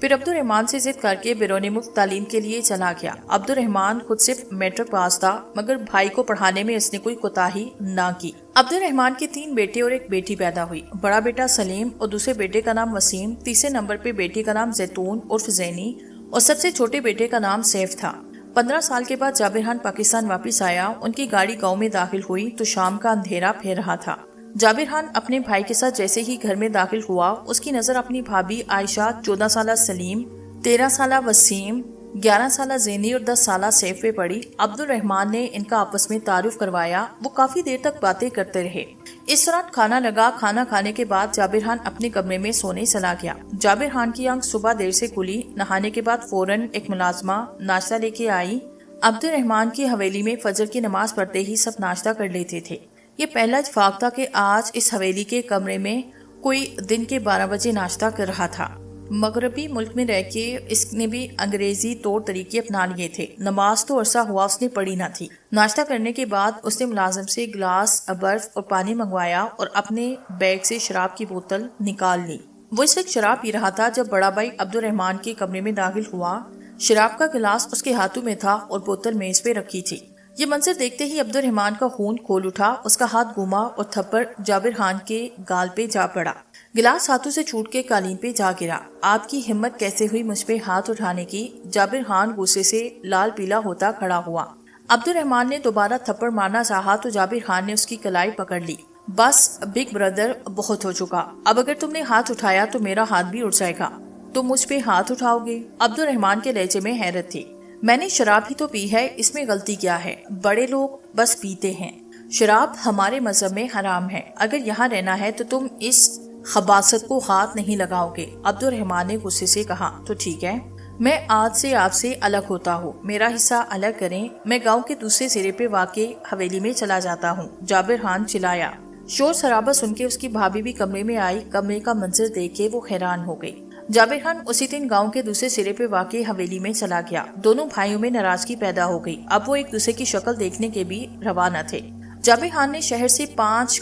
پھر عبد الرحمان سے ضد کر کے بیرون ملک تعلیم کے لیے چلا گیا۔ عبد الرحمان خود صرف میٹرک پاس تھا، مگر بھائی کو پڑھانے میں اس نے کوئی کوتاہی نہ کی۔ عبد الرحمان کے 3 بیٹے اور ایک بیٹی پیدا ہوئی۔ بڑا بیٹا سلیم اور دوسرے بیٹے کا نام وسیم، تیسرے نمبر پہ بیٹی کا نام زیتون عرف زینی اور سب سے چھوٹے بیٹے کا نام سیف تھا۔ 15 سال کے بعد جابر خان پاکستان واپس آیا۔ ان کی گاڑی گاؤں میں داخل ہوئی تو شام کا اندھیرا پھیر رہا تھا۔ جابر خان اپنے بھائی کے ساتھ جیسے ہی گھر میں داخل ہوا، اس کی نظر اپنی بھابھی عائشہ، 14 سالہ سلیم، 13 سالہ وسیم، 11 سالہ زینی اور 10 سالہ سیف پہ پڑی۔ عبد الرحمان نے ان کا آپس میں تعارف کروایا۔ وہ کافی دیر تک باتیں کرتے رہے۔ اس دوران کھانا لگا۔ کھانا کھانے کے بعد جابر خان اپنے کمرے میں سونے چلا گیا۔ جابر خان کی آنکھ صبح دیر سے کھلی۔ نہانے کے بعد فوراً ایک ملازمہ ناشتہ لے کے آئی۔ عبد الرحمان کی حویلی میں فجر کی نماز پڑھتے ہی سب ناشتہ کر لیتے تھے۔ یہ پہلا اتفاق تھا کہ آج اس حویلی کے کمرے میں کوئی دن کے 12 بجے ناشتہ کر رہا تھا۔ مغربی ملک میں رہ کے اس نے بھی انگریزی طور طریقے اپنا لیے تھے۔ نماز تو عرصہ ہوا اس نے پڑھی نہ تھی۔ ناشتہ کرنے کے بعد اس نے ملازم سے گلاس، برف اور پانی منگوایا اور اپنے بیگ سے شراب کی بوتل نکال لی۔ وہ اس وقت شراب پی رہا تھا جب بڑا بھائی عبد الرحمان کے کمرے میں داخل ہوا۔ شراب کا گلاس اس کے ہاتھوں میں تھا اور بوتل میز پہ رکھی تھی۔ یہ منظر دیکھتے ہی عبد الرحمان کا خون کھول اٹھا۔ اس کا ہاتھ گھوما اور تھپڑ جابر خان کے گال پہ جا پڑا۔ گلاس ہاتھوں سے چھوٹ کے قالین پہ جا گرا۔ آپ کی ہمت کیسے ہوئی مجھ پہ ہاتھ اٹھانے کی؟ جابر خان غصے سے لال پیلا ہوتا کھڑا ہوا۔ عبد الرحمان نے دوبارہ تھپڑ مارنا چاہا تو جابر خان نے اس کی کلائی پکڑ لی۔ بس بگ بردر، بہت ہو چکا۔ اب اگر تم نے ہاتھ اٹھایا تو میرا ہاتھ بھی اٹھ جائے گا۔ تم مجھ پہ ہاتھ اٹھاؤ گے؟ عبد الرحمان کے لہجے میں حیرت تھی۔ میں نے شراب ہی تو پی ہے، اس میں غلطی کیا ہے؟ بڑے لوگ بس پیتے ہیں۔ شراب ہمارے مذہب میں حرام ہے۔ اگر یہاں رہنا ہے تو تم اس خباثت کو ہاتھ نہیں لگاؤ گے۔ عبد الرحمان نے غصے سے کہا، تو ٹھیک ہے، میں آج سے آپ سے الگ ہوتا ہوں۔ میرا حصہ الگ کریں، میں گاؤں کے دوسرے سرے پہ واقع حویلی میں چلا جاتا ہوں۔ جابر خان چلایا۔ شور شرابہ سن کے اس کی بھابھی بھی کمرے میں آئی۔ کمرے کا منظر دیکھ کے وہ حیران ہو گئی۔ جابر خان اسی دن گاؤں کے دوسرے سرے پہ واقع حویلی میں چلا گیا۔ دونوں بھائیوں میں ناراضگی پیدا ہو گئی۔ اب وہ ایک دوسرے کی شکل دیکھنے کے بھی روا نہ تھے۔ جابر خان نے شہر سے 5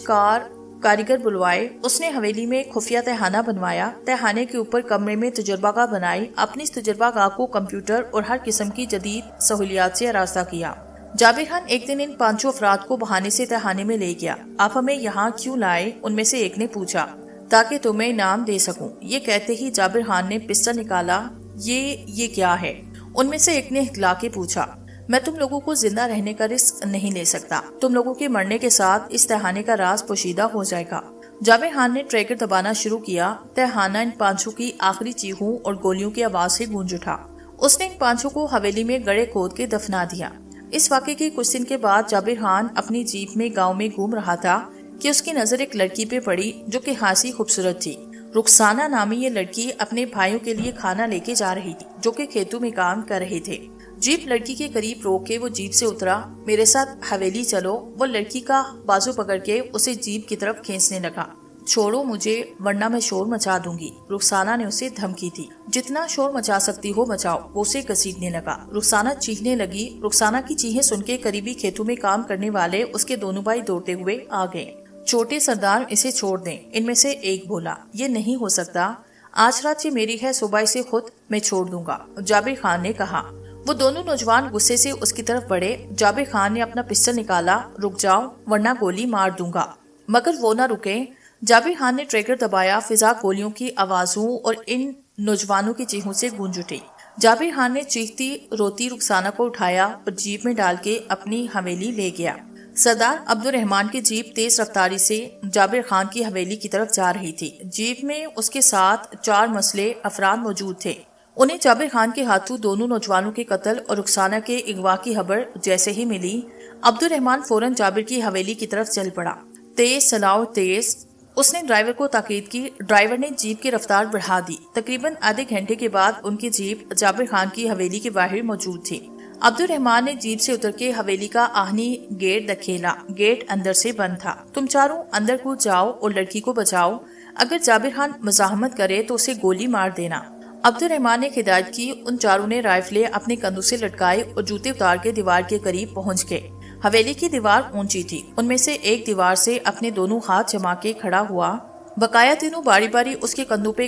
کاریگر بلوائے۔ اس نے حویلی میں خفیہ تہخانہ بنوایا۔ تہخانے کے اوپر کمرے میں تجربہ گاہ بنائی۔ اپنی اس تجربہ گاہ کو کمپیوٹر اور ہر قسم کی جدید سہولیات سے آراستہ کیا۔ جابر خان ایک دن ان 5 افراد کو بہانے سے تہخانے میں لے گیا۔ آپ ہمیں یہاں کیوں لائے؟ ان میں سے ایک نے پوچھا۔ تاکہ تمہیں انعام دے سکوں۔ یہ کہتے ہی جابر خان نے پسٹل نکالا۔ یہ کیا ہے؟ ان میں سے ایک نے ہکلا کے پوچھا۔ میں تم لوگوں کو زندہ رہنے کا رزق نہیں لے سکتا۔ تم لوگوں کے مرنے کے ساتھ اس تہخانے کا راز پوشیدہ ہو جائے گا۔ جابر خان نے ٹریگر دبانا شروع کیا۔ تہخانہ ان 5 کی آخری چیخوں اور گولیوں کی آواز سے گونج اٹھا۔ اس نے ان 5 کو حویلی میں گڑھے کھود کے دفنا دیا۔ اس واقعے کے کچھ دن کے بعد جابر خان اپنی جیپ میں گاؤں میں گھوم رہا تھا کہ اس کی نظر ایک لڑکی پہ پڑی جو کہ خاصی خوبصورت تھی۔ رخسانہ نامی یہ لڑکی اپنے بھائیوں کے لیے کھانا لے کے جا رہی تھی جو کہ کھیتوں میں کام کر رہے تھے۔ جیپ لڑکی کے قریب روک کے وہ جیپ سے اترا۔ میرے ساتھ حویلی چلو۔ وہ لڑکی کا بازو پکڑ کے اسے جیپ کی طرف کھینچنے لگا۔ چھوڑو مجھے ورنہ میں شور مچا دوں گی، رخسانہ نے اسے دھمکی دی۔ جتنا شور مچا سکتی ہو مچاؤ، وہ اسے گھسیٹنے لگا۔ رخسانہ چیخنے لگی۔ رخسانہ کی چیخیں سن کے قریبی کھیتوں میں کام کرنے والے اس کے دونوں بھائی دوڑتے ہوئے آ گئے۔ چھوٹے سردار، اسے چھوڑ دیں۔ ان میں سے ایک بولا۔ یہ نہیں ہو سکتا، آج رات یہ میری ہے، صبح سے خود میں چھوڑ دوں گا، جابر خان نے کہا۔ وہ دونوں نوجوان غصے سے اس کی طرف بڑھے۔ جابر خان نے اپنا پسٹل نکالا۔ رک جاؤ ورنہ گولی مار دوں گا، مگر وہ نہ رکے۔ جابر خان نے ٹریگر دبایا۔ فضا گولیوں کی آوازوں اور ان نوجوانوں کی چیخوں سے گونج اٹھی۔ جابر خان نے چیختی روتی رخسانہ کو اٹھایا اور جیپ میں ڈال کے اپنی حویلی لے گیا۔ سردار عبد الرحمان کی جیپ تیز رفتاری سے جابر خان کی حویلی کی طرف جا رہی تھی۔ جیپ میں اس کے ساتھ 4 مسلح افراد موجود تھے۔ انہیں جابر خان کے ہاتھوں دونوں نوجوانوں کے قتل اور رخسانہ کے اغوا کی خبر جیسے ہی ملی، عبد الرحمان فوراً جابر کی حویلی کی طرف چل پڑا۔ تیز چلاؤ، تیز، اس نے ڈرائیور کو تاکید کی۔ ڈرائیور نے جیپ کی رفتار بڑھا دی۔ تقریباً آدھے گھنٹے کے بعد ان کی جیپ جابر خان کی حویلی کے باہر موجود تھی۔ عبد الرحمان نے جیپ سے اتر کے حویلی کا آہنی گیٹ دکھیلا۔ گیٹ اندر سے بند تھا۔ تم چاروں اندر کود جاؤ اور لڑکی کو بچاؤ۔ اگر جابر خان مزاحمت کرے تو اسے گولی مار دینا۔ عبد الرحمان نے ہدایت کی۔ ان چاروں نے رائفلیں اپنے کندھوں سے لٹکائی اور جوتے اتار کے دیوار کے قریب پہنچ گئے۔ حویلی کی دیوار اونچی تھی۔ ان میں سے ایک دیوار سے اپنے دونوں ہاتھ جما کے کھڑا ہوا۔ بقایا تینوں باری باری اس کے کندھوں پہ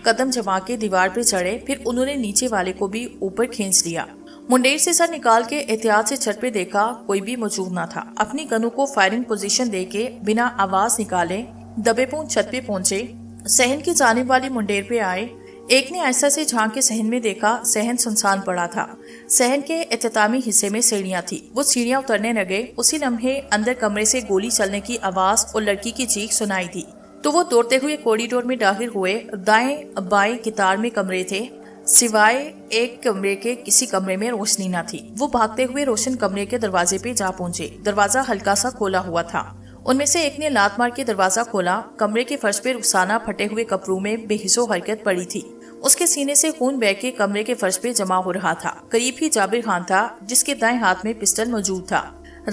قدم جما کے دیوار پہ چڑھے، پھر انہوں نے نیچے والے کو بھی اوپر کھینچ لیا۔ منڈیر سے سر نکال کے احتیاط سے چھت پہ دیکھا، کوئی بھی موجود نہ تھا۔ اپنی گنوں کو فائرنگ پوزیشن دے کے بنا آواز نکالے دبے پون چھت پہ پہنچے، صحن کی جانب والی منڈیر پہ آئے۔ ایک نے آہستہ سے جھانک کے صحن میں دیکھا، صحن سنسان پڑا تھا۔ صحن کے اختتامی حصے میں سیڑھیاں تھی، وہ سیڑھیاں اترنے لگے۔ اسی لمحے اندر کمرے سے گولی چلنے کی آواز اور لڑکی کی چیخ سنائی دی تو وہ دوڑتے ہوئے کوریڈور میں داخل ہوئے۔ دائیں بائیں قطار میں کمرے تھے، سوائے ایک کمرے کے کسی کمرے میں روشنی نہ تھی۔ وہ بھاگتے ہوئے روشن کمرے کے دروازے پہ جا پہنچے۔ دروازہ ہلکا سا کھولا ہوا تھا۔ ان میں سے ایک نے لات مار کے دروازہ کھولا۔ کمرے کے فرش پہ رخسانہ پھٹے ہوئے کپڑوں میں بے حس و حرکت پڑی تھی۔ اس کے سینے سے خون بہہ کے کمرے کے فرش پہ جمع ہو رہا تھا۔ قریب ہی جابر خان تھا، جس کے دائیں ہاتھ میں پسٹل موجود تھا۔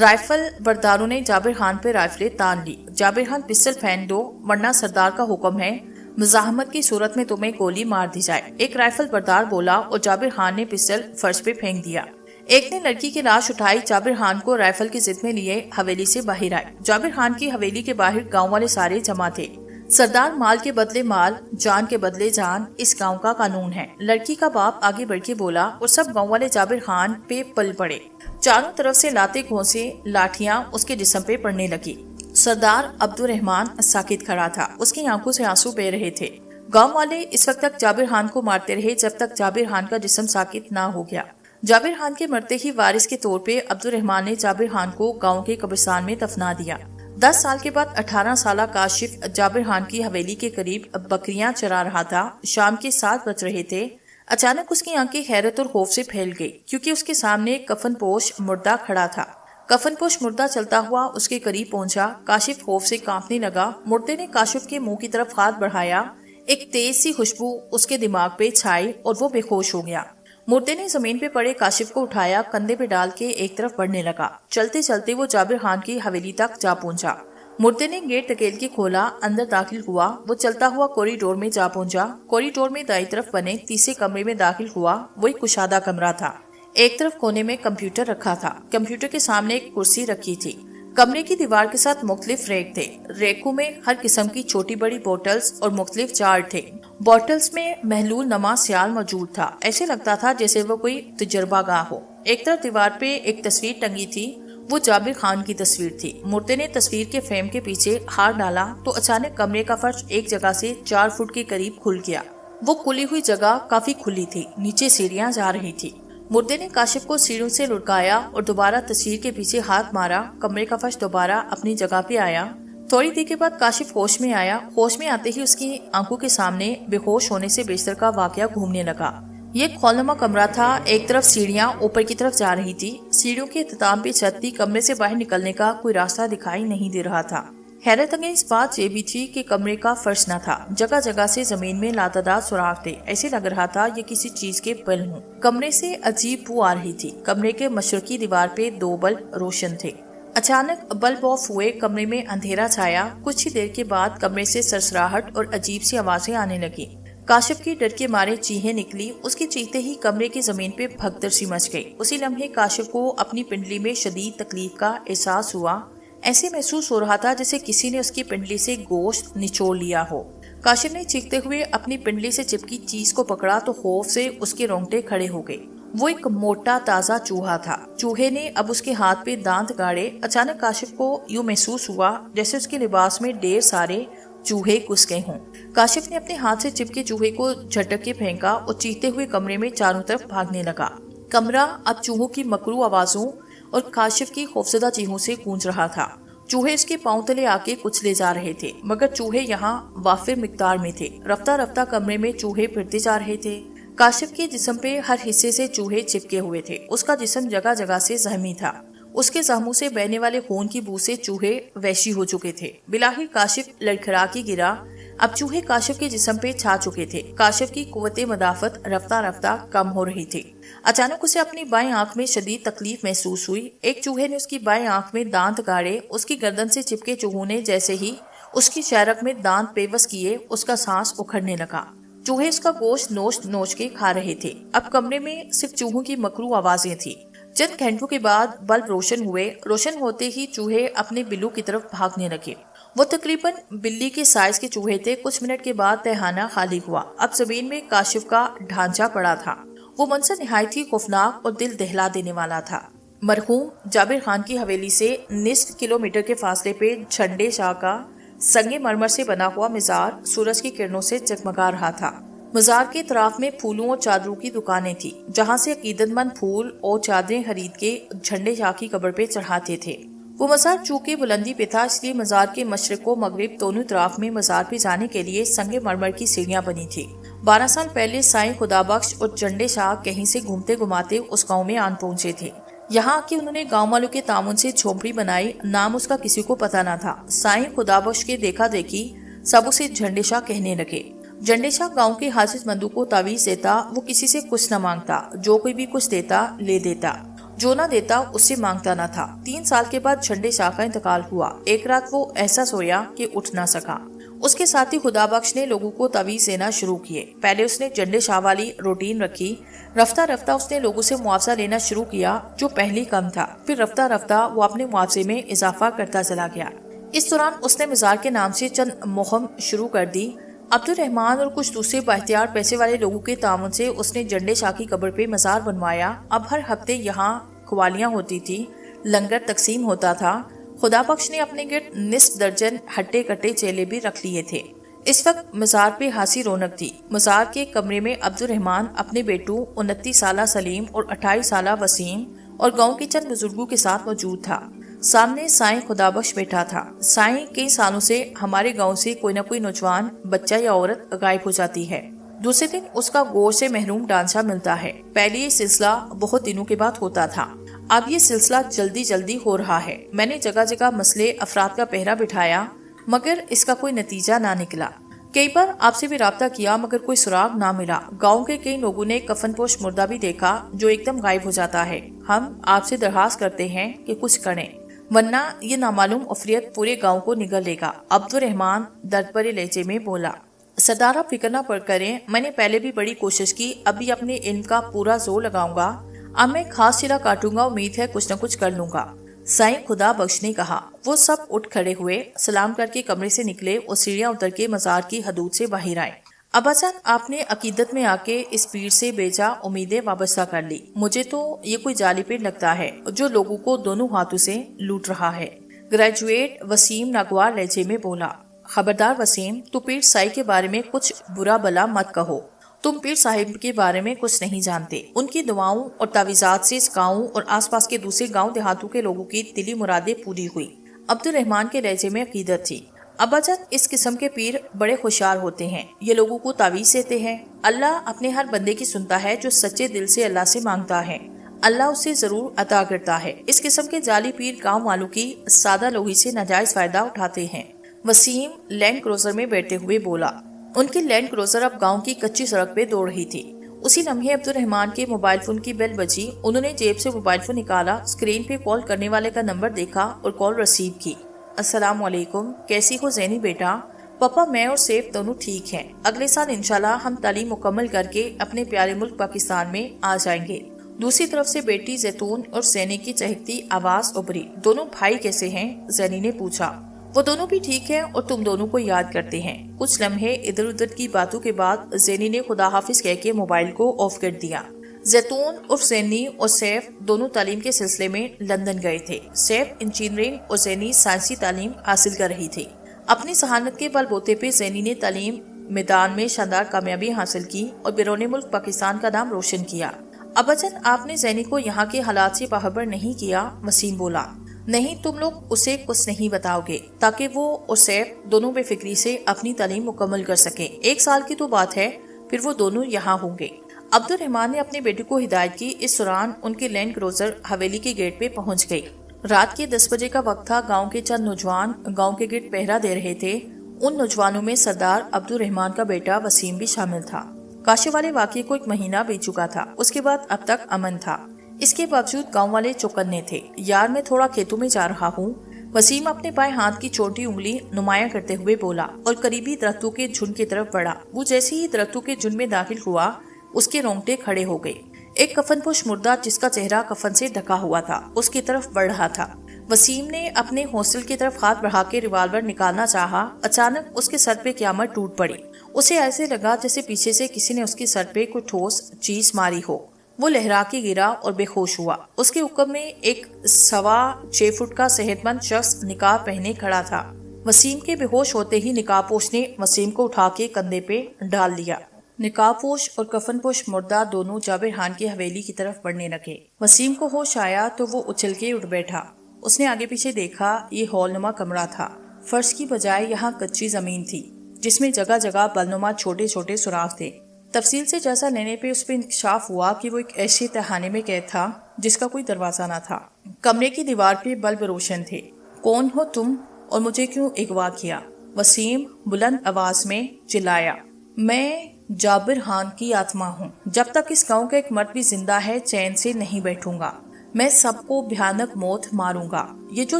رائفل برداروں نے جابر خان پہ رائفلیں تان لی۔ جابر خان پسٹل پھینک دو ورنہ سردار کا حکم ہے، مزاحمت کی صورت میں تمہیں گولی مار دی جائے، ایک رائفل بردار بولا اور جابر خان نے پسٹل فرش پہ پھینک دیا۔ ایک نے لڑکی کی لاش اٹھائی، جابر خان کو رائفل کی ضد میں لیے حویلی سے باہر آئے۔ جابر خان کی حویلی کے باہر گاؤں والے سارے جمع تھے۔ سردار مال کے بدلے مال، جان کے بدلے جان، اس گاؤں کا قانون ہے۔ لڑکی کا باپ آگے بڑھ کے بولا اور سب گاؤں والے جابر خان پہ پل پڑے۔ چاروں طرف سے لاتے گھونسے لاٹھیاں اس کے جسم پہ پڑنے لگی۔ سردار عبدالرحمان ساکت کھڑا تھا، اس کی آنکھوں سے آنسو بہہ رہے تھے۔ گاؤں والے اس وقت تک جابر خان کو مارتے رہے جب تک جابر خان کا جسم ساکت نہ ہو گیا۔ جابر خان کے مرتے ہی وارث کے طور پہ عبدالرحمان نے جابر خان کو گاؤں کے قبرستان میں دفنا دیا۔ 10 سال کے بعد 18 سالہ کاشف جابر خان کی حویلی کے قریب بکریاں چرا رہا تھا۔ شام کے 7 بج رہے تھے۔ اچانک اس کی آنکھیں حیرت اور خوف سے پھیل گئی، کیونکہ اس کے سامنے کفن پوش مردہ کھڑا تھا۔ کفن پوش مردہ چلتا ہوا اس کے قریب پہنچا۔ کاشف خوف سے کانپنے لگا۔ مردے نے کاشف کے منہ کی طرف ہاتھ بڑھایا، ایک تیز سی خوشبو اس کے دماغ پہ چھائی اور وہ بے ہوش ہو گیا۔ مردے نے زمین پہ پڑے کاشف کو اٹھایا، کندھے پہ ڈال کے ایک طرف بڑھنے لگا۔ چلتے چلتے وہ جابر خان کی حویلی تک جا پہنچا۔ مردے نے گیٹ دھکیل کے کھولا، اندر داخل ہوا۔ وہ چلتا ہوا کوریڈور میں جا پہنچا۔ کوریڈور میں دائیں طرف بنے تیسرے کمرے میں داخل ہوا۔ وہ ایک کشادہ کمرہ تھا۔ ایک طرف کونے میں کمپیوٹر رکھا تھا، کمپیوٹر کے سامنے ایک کرسی رکھی تھی۔ کمرے کی دیوار کے ساتھ مختلف ریک تھے، ریکوں میں ہر قسم کی چھوٹی بڑی بوٹلز اور مختلف جار تھے۔ بوٹلز میں محلول نما سیال موجود تھا، ایسے لگتا تھا جیسے وہ کوئی تجربہ گاہ ہو۔ ایک طرف دیوار پہ ایک تصویر ٹنگی تھی، وہ جابر خان کی تصویر تھی۔ مردے نے تصویر کے فریم کے پیچھے ہاتھ ڈالا تو اچانک کمرے کا فرش ایک جگہ سے 4 فٹ کے قریب کھل گیا۔ وہ کھلی ہوئی جگہ کافی کھلی تھی، نیچے سیڑھیاں جا رہی تھی۔ مردے نے کاشف کو سیڑھیوں سے لڑکایا اور دوبارہ تصویر کے پیچھے ہاتھ مارا۔ کمرے کا فرش دوبارہ اپنی جگہ پہ آیا۔ تھوڑی دیر کے بعد کاشف ہوش میں آیا۔ ہوش میں آتے ہی اس کی آنکھوں کے سامنے بے ہوش ہونے سے بیشتر کا واقعہ گھومنے لگا۔ یہ ایک خولنما کمرہ تھا، ایک طرف سیڑھیاں اوپر کی طرف جا رہی تھی، سیڑھیوں کے اختتام پہ چھت تھی، کمرے سے باہر نکلنے کا کوئی راستہ دکھائی نہیں دے رہا تھا۔ حیرت انگیز بات یہ بھی تھی کہ کمرے کا فرش نہ تھا، جگہ جگہ سے زمین میں لاتعداد سوراخ تھے، ایسے لگ رہا تھا یہ کسی چیز کے پل ہوں۔ کمرے سے عجیب بو آ رہی تھی۔ کمرے کے مشرقی دیوار پہ 2 بلب روشن تھے۔ اچانک بلب آف ہوئے، کمرے میں اندھیرا چھایا۔ کچھ ہی دیر کے بعد کمرے سے سرسراہٹ اور عجیب سی آوازیں آنے لگی۔ کاشف کی ڈر کے مارے چیخیں نکلی۔ اس کی چیختے ہی کمرے کی زمین پہ بھگدڑ سی مچ گئی۔ اسی لمحے کاشف کو اپنی پنڈلی میں شدید تکلیف کا احساس ہوا۔ ایسے محسوس ہو رہا تھا جیسے کسی نے اس کی پنڈلی سے گوشت نچوڑ لیا ہو۔ کاشف نے چیختے ہوئے اپنی پنڈلی سے چپکی چیز کو پکڑا تو خوف سے اس کے رونگٹے کھڑے ہو گئے۔ وہ ایک موٹا تازہ چوہا تھا۔ چوہے نے اب اس کے ہاتھ پہ دانت گاڑے۔ اچانک کاشف کو یوں محسوس ہوا جیسے اس کے لباس میں ڈھیر سارے چوہے گھس گئے ہوں۔ کاشف نے اپنے ہاتھ سے چپکے چوہے کو جھٹک کے پھینکا اور چیختے ہوئے کمرے میں چاروں طرف بھاگنے لگا۔ کمرہ اب چوہوں کی مکرو آوازوں اور کاشف کی خوفزدہ چیخوں سے گونج رہا تھا۔ چوہے اس کے پاؤں تلے آ کے کچلے جا رہے تھے، مگر چوہے یہاں وافر مقدار میں تھے۔ رفتہ رفتہ کمرے میں چوہے پھرتے جا رہے تھے۔ کاشف کے جسم پہ ہر حصے سے چوہے چپکے ہوئے تھے۔ اس کا جسم جگہ جگہ سے زخمی تھا۔ اس کے زخموں سے بہنے والے خون کی بو سے چوہے وحشی ہو چکے تھے۔ بالآخر کاشف لڑکھڑا کے گرا۔ اب چوہے کاشف کے جسم پہ چھا چکے تھے۔ کاشف کی قوت مدافعت رفتہ رفتہ کم ہو رہی تھی۔ اچانک اسے اپنی بائیں آنکھ میں شدید تکلیف محسوس ہوئی۔ ایک چوہے نے اس کی بائیں آنکھ میں دانت گاڑے۔ اس کی گردن سے چپکے چوہوں نے جیسے ہی اس کی شہرک میں دانت پیوست کیے، اس کا سانس اکھڑنے لگا۔ چوہے اس کا گوشت نوچ نوچ کے کھا رہے تھے۔ اب کمرے میں صرف چوہوں کی مکرو آوازیں تھیں۔ چند گھنٹوں کے بعد بلب روشن ہوئے۔ روشن ہوتے ہی چوہے اپنے بلوں کی طرف بھاگنے لگے۔ وہ تقریباً بلی کے سائز کے چوہے تھے۔ کچھ منٹ کے بعد تہخانہ خالی ہوا۔ اب زمین میں کاشف کا ڈھانچہ پڑا تھا۔ وہ منظر نہایت ہی خوفناک اور دل دہلا دینے والا تھا۔ مرحوم جابر خان کی حویلی سے نصف کلومیٹر کے فاصلے پہ جھنڈے شاہ کا سنگ مرمر سے بنا ہوا مزار سورج کی کرنوں سے جگمگا رہا تھا۔ مزار کے اطراف میں پھولوں اور چادروں کی دکانیں تھیں، جہاں سے عقیدت مند پھول اور چادریں خرید کے جھنڈے شاہ کی قبر پہ چڑھاتے تھے۔ وہ مزار چونکہ بلندی پہ تھا، اس لیے مزار کے مشرق و مغرب دونوں طرف میں مزار پہ جانے کے لیے سنگ مرمر کی سیڑھیاں بنی تھی۔ 12 سال پہلے سائیں خدا بخش اور جھنڈے شاہ کہیں سے گھومتے گھماتے اس گاؤں میں آن پہنچے تھے۔ یہاں آ کے انہوں نے گاؤں والوں کے تعاون سے جھونپڑی بنائی۔ نام اس کا کسی کو پتہ نہ تھا۔ سائیں خدا بخش کے دیکھا دیکھی سب اسے جھنڈے شاہ کہنے لگے۔ جھنڈے شاہ گاؤں کے حاجت مندوں کو تعویذ دیتا۔ وہ کسی سے کچھ نہ مانگتا، جو کوئی بھی کچھ دیتا لے دیتا، جو نہ دیتا اس سے مانگتا نہ تھا۔ 3 سال کے بعد جھنڈے شاہ کا انتقال ہوا۔ ایک رات وہ ایسا سویا کہ اٹھ نہ سکا۔ اس کے ساتھی خدا بخش نے لوگوں کو تعویذ دینا شروع کیے۔ پہلے اس نے جھنڈے شاہ والی روٹین رکھی۔ رفتہ رفتہ اس نے لوگوں سے معاوضہ لینا شروع کیا، جو پہلے کم تھا۔ پھر رفتہ رفتہ وہ اپنے معاوضے میں اضافہ کرتا چلا گیا۔ اس دوران اس نے مزار کے نام سے چند مہم شروع کر دی۔ عبد الرحمان اور کچھ دوسرے بااختیار پیسے والے لوگوں کے تعاون سے اس نے جھنڈے شاہ کی قبر پہ مزار بنوایا۔ اب ہر ہفتے یہاں قوالیاں ہوتی تھی، لنگر تقسیم ہوتا تھا۔ خدا بخش نے اپنے گرد نصف درجن ہٹے کٹے چیلے بھی رکھ لیے تھے۔ اس وقت مزار پہ خاصی رونق تھی۔ مزار کے کمرے میں عبد الرحمان اپنے بیٹوں 29 سالہ سلیم اور 28 سالہ وسیم اور گاؤں کے چند بزرگوں کے ساتھ موجود تھا۔ سامنے سائیں خدا بخش بیٹھا تھا۔ سائیں کئی سالوں سے ہمارے گاؤں سے کوئی نہ کوئی نوجوان بچہ یا عورت غائب ہو جاتی ہے۔ دوسرے دن اس کا گور سے محروم ڈانچہ ملتا ہے۔ پہلے یہ سلسلہ بہت دنوں کے بعد ہوتا تھا، اب یہ سلسلہ جلدی جلدی ہو رہا ہے۔ میں نے جگہ جگہ مسئلے افراد کا پہرا بٹھایا، مگر اس کا کوئی نتیجہ نہ نکلا۔ کئی بار آپ سے بھی رابطہ کیا، مگر کوئی سراغ نہ ملا۔ گاؤں کے کئی لوگوں نے کفن پوش مردہ بھی دیکھا جو ایک دم غائب ہو جاتا ہے۔ ہم آپ سے درخواست کرتے ہیں کہ کچھ کریں، ورنہ یہ نامعلوم عفریت پورے گاؤں کو نگل لے گا۔ عبد الرحمان درد بھرے لہجے میں بولا۔ سردار آپ فکر نہ کریں، میں نے پہلے بھی بڑی کوشش کی، اب بھی اپنے علم کا پورا زور لگاؤں گا۔ اب میں خاص چرا کاٹوں گا، امید ہے کچھ نہ کچھ کر لوں گا۔ سائیں خدا بخش نے کہا۔ وہ سب اٹھ کھڑے ہوئے، سلام کر کے کمرے سے نکلے اور سیڑھیاں اتر کے مزار کی حدود سے باہر آئے۔ ابا جان، آپ نے عقیدت میں آ کے اس پیر سے بیجا امیدیں وابستہ کر لی۔ مجھے تو یہ کوئی جعلی پیر لگتا ہے جو لوگوں کو دونوں ہاتھوں سے لوٹ رہا ہے۔ گریجویٹ وسیم ناگوار لہجے میں بولا۔ خبردار وسیم، تو پیر سائی کے بارے میں کچھ برا بلا مت کہو۔ تم پیر صاحب کے بارے میں کچھ نہیں جانتے۔ ان کی دعاؤں اور تعویذات سے اس گاؤں اور آس پاس کے دوسرے گاؤں دیہاتوں کے لوگوں کی دلی مرادیں پوری ہوئی۔ عبد الرحمان کے لہجے میں عقیدت تھی۔ ابا جان، اس قسم کے پیر بڑے ہوشیار ہوتے ہیں۔ یہ لوگوں کو تعویذ دیتے ہیں۔ اللہ اپنے ہر بندے کی سنتا ہے جو سچے دل سے اللہ سے مانگتا ہے، اللہ اسے ضرور عطا کرتا ہے۔ اس قسم کے جعلی پیر گاؤں والوں کی سادہ لوہی سے ناجائز فائدہ اٹھاتے ہیں۔ وسیم لینڈ کروزر میں بیٹھتے ہوئے بولا۔ ان کی لینڈ کروزر اب گاؤں کی کچی سڑک پہ دوڑ رہی تھی۔ اسی لمحے عبد الرحمان کے موبائل فون کی بیل بجی۔ انہوں نے جیب سے موبائل فون نکالا، اسکرین پہ کال کرنے والے کا نمبر دیکھا اور کال ریسیو کی۔ السلام علیکم، کیسی ہو زینی بیٹا؟ پاپا، میں اور سیف دونوں ٹھیک ہیں۔ اگلے سال انشاءاللہ ہم تعلیم مکمل کر کے اپنے پیارے ملک پاکستان میں آ جائیں گے۔ دوسری طرف سے بیٹی زیتون اور زینی کی چہکتی آواز ابھری۔ دونوں بھائی کیسے ہیں؟ زینی نے پوچھا۔ وہ دونوں بھی ٹھیک ہیں اور تم دونوں کو یاد کرتے ہیں۔ کچھ لمحے ادھر ادھر کی باتوں کے بعد زینی نے خدا حافظ کہہ کے موبائل کو آف کر دیا۔ زیتون اور زینی اور سیف دونوں تعلیم کے سلسلے میں لندن گئے تھے۔ سیف انجینئرنگ اور زینی سائنسی تعلیم حاصل کر رہی تھی۔ اپنی ذہانت کے بل بوتے پہ زینی نے تعلیم میدان میں شاندار کامیابی حاصل کی اور بیرون ملک پاکستان کا نام روشن کیا۔ ابا جان، آپ نے زینی کو یہاں کے حالات سے باخبر نہیں کیا؟ وسیم بولا۔ نہیں، تم لوگ اسے کچھ نہیں بتاؤ گے تاکہ وہ اور سیف دونوں بے فکری سے اپنی تعلیم مکمل کر سکیں۔ 1 سال کی تو بات ہے، پھر وہ دونوں یہاں ہوں گے۔ عبد الرحمان نے اپنے بیٹے کو ہدایت کی۔ اس دوران ان کی لینڈ کروزر حویلی کے گیٹ پہ پہنچ گئی۔ رات کے 10 بجے کا وقت تھا۔ گاؤں کے چند نوجوان گاؤں کے گرد پہرا دے رہے تھے۔ ان نوجوانوں میں سردار عبد الرحمان کا بیٹا وسیم بھی شامل تھا۔ کاشے والے واقعے کو 1 مہینہ بیت چکا تھا۔ اس کے بعد اب تک امن تھا۔ اس کے باوجود گاؤں والے چوکنے تھے۔ یار، میں تھوڑا کھیتوں میں جا رہا ہوں، وسیم اپنے بائیں ہاتھ کی چھوٹی انگلی نمایاں کرتے ہوئے بولا اور قریبی درختوں کے جھنڈ کی طرف بڑھا۔ وہ جیسے ہی درختوں کے جھنڈ میں داخل ہوا، اس کے رونگٹے کھڑے ہو گئے۔ ایک کفن پوش مردہ جس کا چہرہ کفن سے ڈھکا ہوا تھا اس کی طرف بڑھ رہا تھا۔ وسیم نے اپنے ہاسٹل کی طرف ہاتھ بڑھا کے ریوالور نکالنا چاہا، اچانک اس کے سر پہ قیامت ٹوٹ پڑی۔ اسے ایسے لگا جیسے پیچھے سے کسی نے اس کے سر پہ کوئی ٹھوس چیز ماری ہو۔ وہ لہرا کے گرا اور بے ہوش ہوا۔ اس کے حکم میں ایک 6.25 فٹ کا صحت مند شخص نقاب پہنے کھڑا تھا۔ وسیم کے بے ہوش ہوتے ہی نقاب پوش نے وسیم کو اٹھا کے کندھے پہ ڈال لیا۔ نقاب پوش اور کفن پوش مردہ دونوں جابر خان کی حویلی کی طرف بڑھنے لگے۔ وسیم کو ہوش آیا تو وہ اچھل کے اٹھ بیٹھا۔ اس نے آگے پیچھے دیکھا، یہ ہال نما کمرہ تھا۔ فرش کی بجائے یہاں کچی زمین تھی جس میں جگہ جگہ بلنما چھوٹے چھوٹے سوراخ تھے۔ تفصیل سے جیسا لینے پہ اس پہ انکشاف ہوا کہ وہ ایک ایسے تہانے میں قید تھا جس کا کوئی دروازہ نہ تھا۔ کمرے کی دیوار پہ بلب روشن تھے۔ کون ہو تم اور مجھے کیوں اغوا کیا؟ وسیم بلند آواز میں چلایا۔ میں جابر خان کی آتما ہوں۔ جب تک اس گاؤں کا ایک مرد بھی زندہ ہے چین سے نہیں بیٹھوں گا۔ میں سب کو بھیانک موت ماروں گا۔ یہ جو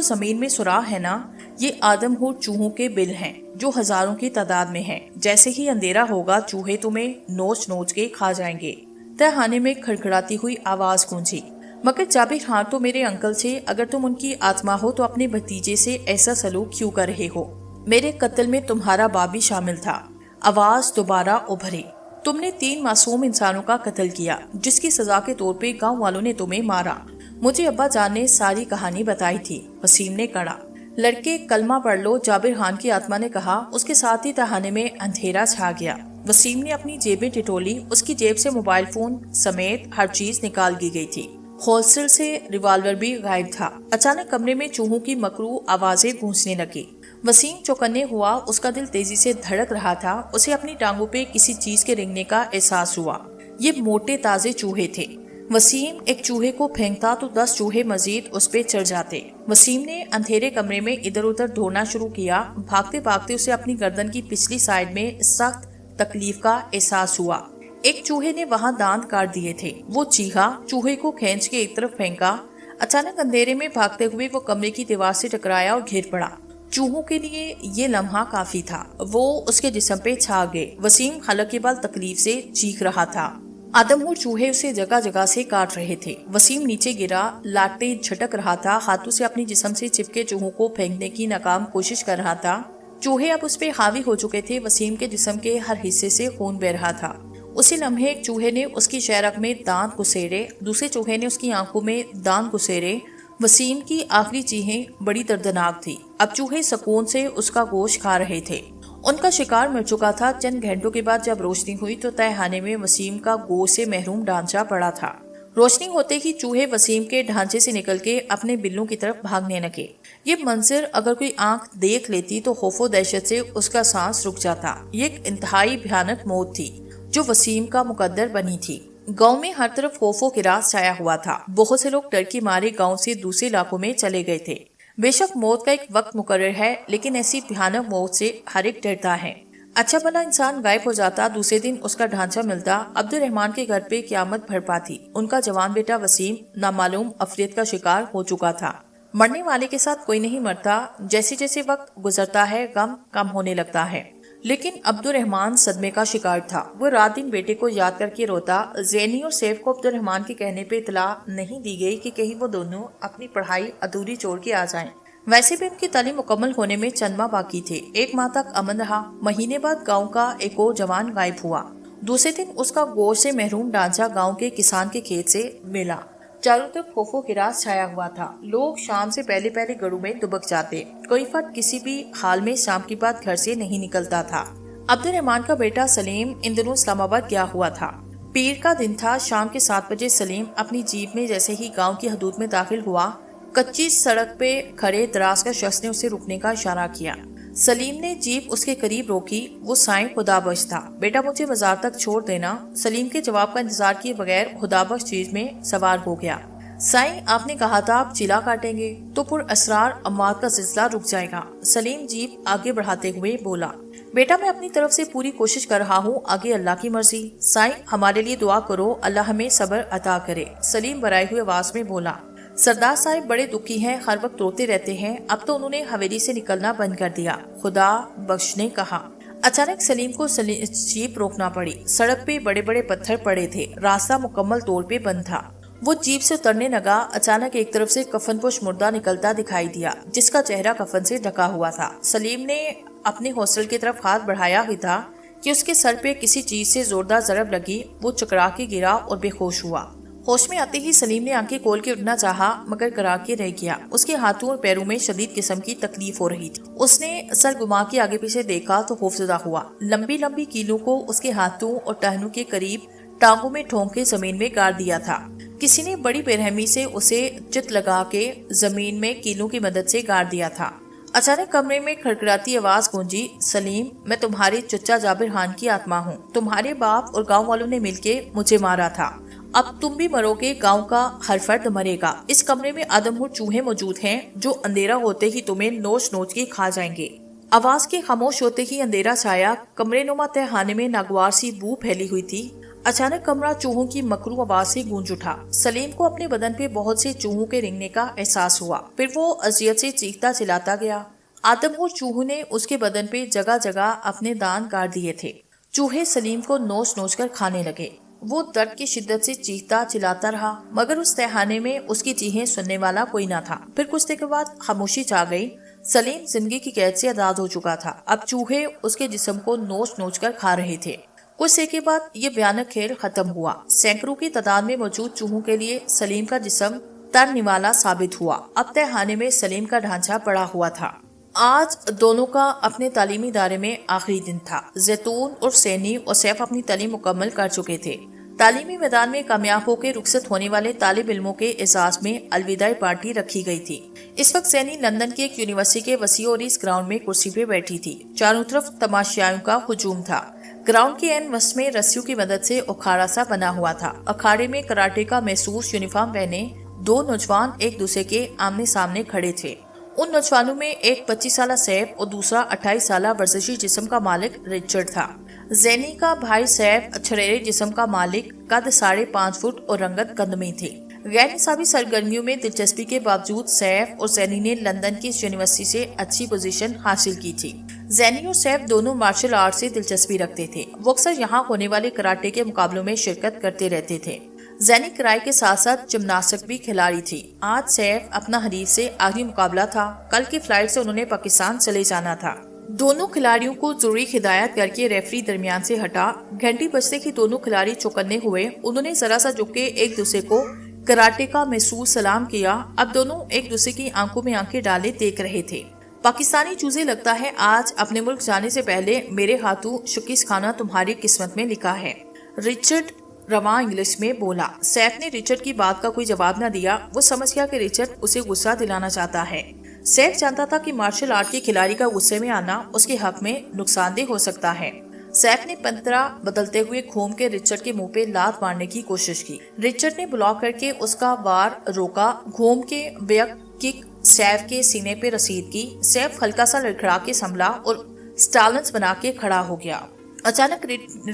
زمین میں سوراخ ہے نا، یہ آدم ہو چوہوں کے بل ہیں جو ہزاروں کی تعداد میں ہیں۔ جیسے ہی اندھیرا ہوگا چوہے تمہیں نوچ نوچ کے کھا جائیں گے۔ تہانے میں کھڑکھڑاتی ہوئی آواز گونجی۔ مگر جابر خان تو میرے انکل تھے، اگر تم ان کی آتما ہو تو اپنے بھتیجے سے ایسا سلوک کیوں کر رہے ہو؟ میرے قتل میں تمہارا باپ بھی شامل تھا۔ آواز دوبارہ ابھری۔ تم نے 3 معصوم انسانوں کا قتل کیا جس کی سزا کے طور پہ گاؤں والوں نے تمہیں مارا۔ مجھے ابا جان نے ساری کہانی بتائی تھی۔ وسیم نے کہا۔ لڑکے کلمہ پڑھ لو، جابر خان کی آتما نے کہا۔ اس کے ساتھ ہی تہانے میں اندھیرا چھا گیا۔ وسیم نے اپنی جیبیں ٹٹولی۔ اس کی جیب سے موبائل فون سمیت ہر چیز نکال دی گئی تھی۔ ہاسٹل سے ریوالور بھی غائب تھا۔ اچانک کمرے میں چوہوں کی مکروہ آوازیں گونجنے لگی۔ وسیم چوکنے ہوا، اس کا دل تیزی سے دھڑک رہا تھا۔ اسے اپنی ٹانگوں پہ کسی چیز کے رنگنے کا احساس ہوا۔ یہ موٹے تازے چوہے تھے۔ وسیم ایک چوہے کو پھینکتا تو 10 چوہے مزید اس پہ چڑھ جاتے۔ وسیم نے اندھیرے کمرے میں ادھر ادھر دوڑنا شروع کیا۔ بھاگتے بھاگتے اسے اپنی گردن کی پچھلی سائیڈ میں سخت تکلیف کا احساس ہوا۔ ایک چوہے نے وہاں دانت کاٹ دیے تھے۔ وہ چیخا، چوہے کو کھینچ کے ایک طرف پھینکا۔ اچانک اندھیرے میں بھاگتے ہوئے وہ کمرے کی دیوار سے ٹکرایا اور گر پڑا۔ چوہوں کے لیے یہ لمحہ کافی تھا۔ وہ اس کے جسم پہ چھا گئے۔ وسیم حلق کے بل تکلیف سے چیخ رہا تھا۔ آدم اور چوہے اسے جگہ جگہ سے کاٹ رہے تھے۔ وسیم نیچے گرا، لاٹیں جھٹک رہا تھا، ہاتھوں سے اپنی جسم سے چپکے چوہوں کو پھینکنے کی ناکام کوشش کر رہا تھا۔ چوہے اب اس پہ حاوی ہو چکے تھے۔ وسیم کے جسم کے ہر حصے سے خون بہہ رہا تھا۔ اسی لمحے ایک چوہے نے اس کی شہرک میں دانت گھسیڑے، دوسرے چوہے نے اس کی آنکھوں میں دانت گھسیڑے۔ وسیم کی آخری چیخیں بڑی دردناک تھی۔ اب چوہے سکون سے اس کا گوشت کھا رہے تھے۔ ان کا شکار مر چکا تھا۔ چند گھنٹوں کے بعد جب روشنی ہوئی تو تہانے میں وسیم کا گوشت سے محروم ڈھانچہ پڑا تھا۔ روشنی ہوتے ہی چوہے وسیم کے ڈھانچے سے نکل کے اپنے بلوں کی طرف بھاگنے لگے۔ یہ منظر اگر کوئی آنکھ دیکھ لیتی تو خوف و دہشت سے اس کا سانس رک جاتا۔ یہ ایک انتہائی بھیانک موت تھی جو وسیم کا مقدر بنی تھی۔ گاؤں میں ہر طرف خوف و ہراس چھایا ہوا تھا۔ بہت سے لوگ ڈر کے مارے گاؤں سے دوسرے علاقوں میں چلے گئے تھے۔ بے شک موت کا ایک وقت مقرر ہے، لیکن ایسی بھیانک موت سے ہر ایک ڈرتا ہے۔ اچھا بھلا انسان غائب ہو جاتا، دوسرے دن اس کا ڈھانچہ ملتا، عبد الرحمان کے گھر پہ قیامت بھر پاتی۔ ان کا جوان بیٹا وسیم نامعلوم عفریت کا شکار ہو چکا تھا۔ مرنے والے کے ساتھ کوئی نہیں مرتا، جیسے جیسے وقت گزرتا ہے غم کم ہونے لگتا ہے۔ لیکن عبد الرحمان صدمے کا شکار تھا۔ وہ رات دن بیٹے کو یاد کر کے روتا۔ زینی اور سیف کو عبد الرحمان کے کہنے پہ اطلاع نہیں دی گئی کہ کہیں وہ دونوں اپنی پڑھائی ادھوری چھوڑ کے آ جائیں۔ ویسے بھی ان کی تعلیم مکمل ہونے میں چند ماہ باقی تھے۔ 1 ماہ تک امن رہا۔ مہینے بعد گاؤں کا ایک اور جوان غائب ہوا۔ دوسرے دن اس کا گوشت سے محروم ڈھانچہ گاؤں کے کسان کے کھیت سے ملا۔ چاروں طرف خوف و ہراس چھایا ہوا تھا۔ لوگ شام سے پہلے پہلے گھروں میں دبک جاتے۔ کوئی فرد کسی بھی حال میں شام کی بعد گھر سے نہیں نکلتا تھا۔ عبد الرحمان کا بیٹا سلیم ان دنوں اسلام آباد گیا ہوا تھا۔ پیر کا دن تھا۔ شام کے 7 بجے سلیم اپنی جیپ میں جیسے ہی گاؤں کی حدود میں داخل ہوا، کچی سڑک پہ کھڑے دراز کا شخص نے اسے رکنے کا اشارہ کیا۔ سلیم نے جیپ اس کے قریب روکی۔ وہ سائیں خدا بخش تھا۔ بیٹا مجھے مزار تک چھوڑ دینا۔ سلیم کے جواب کا انتظار کیے بغیر خدا بخش جیپ میں سوار ہو گیا۔ سائیں آپ نے کہا تھا آپ چلا کاٹیں گے تو پر اسرار اموات کا سلسلہ رک جائے گا۔ سلیم جیپ آگے بڑھاتے ہوئے بولا، بیٹا میں اپنی طرف سے پوری کوشش کر رہا ہوں، آگے اللہ کی مرضی۔ سائیں ہمارے لیے دعا کرو، اللہ ہمیں صبر عطا کرے۔ سلیم برائے ہوئے آواز میں بولا، سردار صاحب بڑے دکھی ہیں، ہر وقت روتے رہتے ہیں، اب تو انہوں نے حویلی سے نکلنا بند کر دیا، خدا بخش نے کہا۔ اچانک سلیم کو جیپ روکنا پڑی۔ سڑک پہ بڑے بڑے پتھر پڑے تھے، راستہ مکمل طور پہ بند تھا۔ وہ جیپ سے اترنے لگا، اچانک ایک طرف سے کفن پوش مردہ نکلتا دکھائی دیا جس کا چہرہ کفن سے ڈھکا ہوا تھا۔ سلیم نے اپنے ہاسٹل کی طرف ہاتھ بڑھایا ہی تھا کہ اس کے سر پہ کسی چیز سے زوردار ضرب لگی۔ وہ چکرا کے گرا اور بے ہوش ہوا۔ ہوش میں آتے ہی سلیم نے آنکھیں کھول کے اٹھنا چاہا مگر کرا کے رہ گیا۔ اس کے ہاتھوں اور پیروں میں شدید قسم کی تکلیف ہو رہی تھی۔ اس نے سر گھما کے آگے پیچھے دیکھا تو خوفزدہ ہوا۔ لمبی لمبی کیلوں کو اس کے ہاتھوں اور ٹہنوں کے قریب ٹانگوں میں ٹھونک کے زمین میں گاڑ دیا تھا۔ کسی نے بڑی بے رحمی سے اسے چت لگا کے زمین میں کیلوں کی مدد سے گاڑ دیا تھا۔ اچانک کمرے میں کھڑکھڑاتی آواز گونجی، سلیم، میں تمہارے چچا جابر خان کی آتما ہوں۔ تمہارے باپ اور گاؤں والوں نے مل کے مجھے مارا تھا، اب تم بھی مرو گے، گاؤں کا ہر فرد مرے گا۔ اس کمرے میں آدم اور چوہے موجود ہیں جو اندھیرا ہوتے ہی تمہیں نوچ نوچ کے کھا جائیں گے۔ آواز کے خاموش ہوتے ہی اندھیرا چھایا۔ کمرے نما تہخانے میں ناگوار سی بو پھیلی ہوئی تھی۔ اچانک کمرہ چوہوں کی مکرو آواز سے گونج اٹھا۔ سلیم کو اپنے بدن پہ بہت سے چوہوں کے رینگنے کا احساس ہوا، پھر وہ اذیت سے چیختا چلاتا گیا۔ آدم اور چوہوں نے اس کے بدن پہ جگہ جگہ اپنے دانت گاڑ دیے تھے۔ چوہے سلیم کو نوچ نوچ کر کھانے لگے۔ وہ درد کی شدت سے چیختا چلاتا رہا مگر اس تہخانے میں اس کی چیخیں سننے والا کوئی نہ تھا۔ پھر کچھ دیر کے بعد خاموشی چھا گئی۔ سلیم زندگی کی قید سے آزاد ہو چکا تھا۔ اب چوہے اس کے جسم کو نوچ نوچ کر کھا رہے تھے۔ کچھ دیر کے بعد یہ بھیانک کھیل ختم ہوا۔ سینکڑوں کی تعداد میں موجود چوہوں کے لیے سلیم کا جسم ترنیوالا ثابت ہوا۔ اب تہخانے میں سلیم کا ڈھانچہ پڑا ہوا تھا۔ آج دونوں کا اپنے تعلیمی ادارے میں آخری دن تھا۔ زیتون اور سینی اور سیف اپنی تعلیم مکمل کر چکے تھے۔ تعلیمی میدان میں کامیاب ہو کے رخصت ہونے والے طالب علموں کے اعزاز میں الوداعی پارٹی رکھی گئی تھی۔ اس وقت سینی لندن کی ایک یونیورسٹی کے وسیع اور اس گراؤنڈ میں کرسی پہ بیٹھی تھی۔ چاروں طرف تماشائیوں کا ہجوم تھا۔ گراؤنڈ کے عین وسط میں رسیوں کی مدد سے اکھاڑا سا بنا ہوا تھا۔ اکھاڑے میں کراٹے کا محسوس یونیفارم پہنے دو نوجوان ایک دوسرے کے آمنے سامنے کھڑے تھے۔ ان نوجوانوں میں ایک 25 سالہ سیف اور دوسرا 28 سالہ ورزشی جسم کا مالک رچرڈ تھا۔ زینی کا بھائی سیف چھڑیرے جسم کا مالک، قد 5.5 فٹ اور رنگت قدمی تھے۔ غیر نصابی سرگرمیوں میں دلچسپی کے باوجود سیف اور زینی نے لندن کی اس یونیورسٹی سے اچھی پوزیشن حاصل کی تھی۔ زینی اور سیف دونوں مارشل آرٹ سے دلچسپی رکھتے تھے۔ وہ اکثر یہاں ہونے والے کراٹے کے مقابلوں میں شرکت کرتے رہتے تھے۔ زینی کرائے کے ساتھ ساتھ جمناسٹک بھی کھلاڑی تھی۔ آج سیف اپنا حریف سے آخری مقابلہ تھا۔ کل کی فلائٹ سے انہوں نے پاکستان چلے جانا تھا۔ دونوں کھلاڑیوں کو ضروری ہدایت کر کے ریفری درمیان سے ہٹا۔ گھنٹی بجتے ہی دونوں کھلاڑی چوکنے ہوئے۔ انہوں نے ذرا سا جھک کے ایک دوسرے کو کراٹے کا محسوس سلام کیا۔ اب دونوں ایک دوسرے کی آنکھوں میں آنکھیں ڈالے دیکھ رہے تھے۔ پاکستانی چوزے، لگتا ہے آج اپنے ملک جانے سے پہلے میرے ہاتھوں شکست کھانا تمہاری قسمت میں لکھا ہے، رچرڈ رواں انگلش میں بولا۔ سیف نے رچرڈ کی بات کا کوئی جواب نہ دیا۔ وہ سمجھ گیا کہ رچرڈ اسے غصہ دلانا چاہتا ہے۔ سیف جانتا تھا کہ مارشل آرٹ کے کھلاڑی کا غصے میں آنا اس کے حق میں نقصان دہ ہو سکتا ہے۔ سیف نے پنترا بدلتے ہوئے گھوم کے رچرڈ کے منہ پہ لات مارنے کی کوشش کی۔ رچرڈ نے بلاک کر کے اس کا وار روکا۔ گھوم کے بیک کک سیف کے سینے پہ رسید کی۔ سیف ہلکا سا لڑکھڑا کے سنبھلا اور سٹالنس بنا کے کھڑا ہو گیا۔ اچانک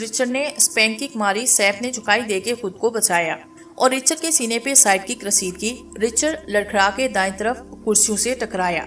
رچرڈ نے سپین کک ماری۔ سیف نے جھکائی دے کے خود کو بچایا اور رچرڈ کے سینے پہ سائیڈ کک رسید کی۔ رچرڈ لڑکھڑا کے دائیں طرف کرسیوں سے ٹکرایا۔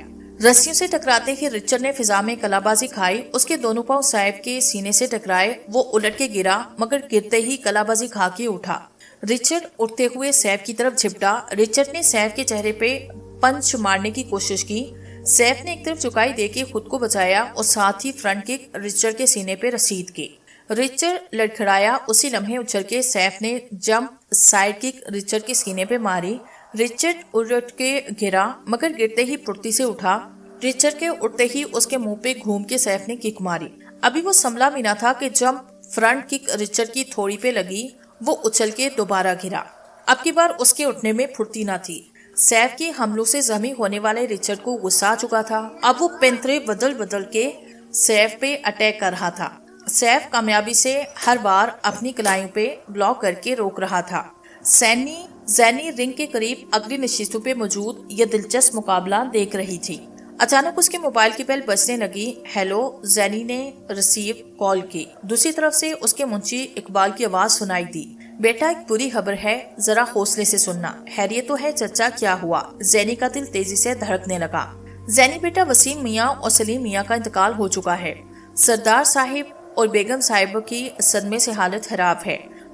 رسیوں سے ٹکراتے ہی رچرڈ نے فضا میں کلا بازی کھائی۔ اس کے دونوں پاؤں سیف کے سینے سے ٹکرائے۔ وہ الٹ کے گرا مگر گرتے ہی کلا بازی کھا کے اٹھا۔ رچرڈ اٹھتے ہوئے سیف کی طرف جھپٹا۔ رچرڈ نے سیف کے چہرے پہ پنچ مارنے کی کوشش کی۔ سیف نے ایک طرف جھکائی دے کے خود کو بچایا اور ساتھ ہی فرنٹ کک رچرڈ کے سینے پہ رسید کی۔ رچرڈ لڑکھڑایا۔ اسی لمحے اچھل کے سیف نے جمپ سائیڈ کک رچرڈ کے سینے پہ ماری۔ رچرڈ الٹ کے گرا مگر گرتے ہی پھرتی سے اٹھا۔ رچرڈ کے اٹھتے ہی اس کے منہ پہ گھوم کے سیف نے کک ماری۔ ابھی وہ سنبھلا بھی نہ تھا کہ جمپ فرنٹ کک رچرڈ کی تھوڑی پہ لگی۔ وہ اچھل کے دوبارہ گرا۔ اب کی بار اس کے اٹھنے میں پھرتی نہ تھی۔ سیف کی حملوں سے زخمی ہونے والے رچرڈ کو غصہ آ چکا تھا۔ اب وہ پنترے بدل بدل کے سیف پہ اٹیک کر رہا تھا۔ سیف کامیابی سے ہر بار اپنی کلائیوں پہ بلاک کر کے روک رہا تھا۔ زینی رنگ کے قریب اگلی نشستوں پہ موجود یہ دلچسپ مقابلہ دیکھ رہی تھی۔ اچانک اس کے موبائل کی بیل بجنے لگی۔ ہیلو، زینی نے ریسیو کال کی۔ دوسری طرف سے اس کے منشی اقبال کی آواز سنائی دی۔ بیٹا، ایک بری خبر ہے، ذرا حوصلے سے سننا۔ خیریت تو ہے چچا؟ کیا ہوا؟ زینی کا دل تیزی سے دھڑکنے لگا۔ زینی بیٹا، وسیم میاں اور سلیم میاں کا انتقال ہو چکا ہے۔ سردار صاحب اور بیگم صاحبہ کی صدمے سے حالت خراب ہے۔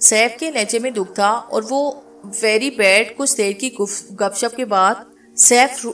سیف کے لہجے میں دکھ تھا اور وہ ویری بیڈ. کچھ دیر کی گپ شپ کے بعد سیف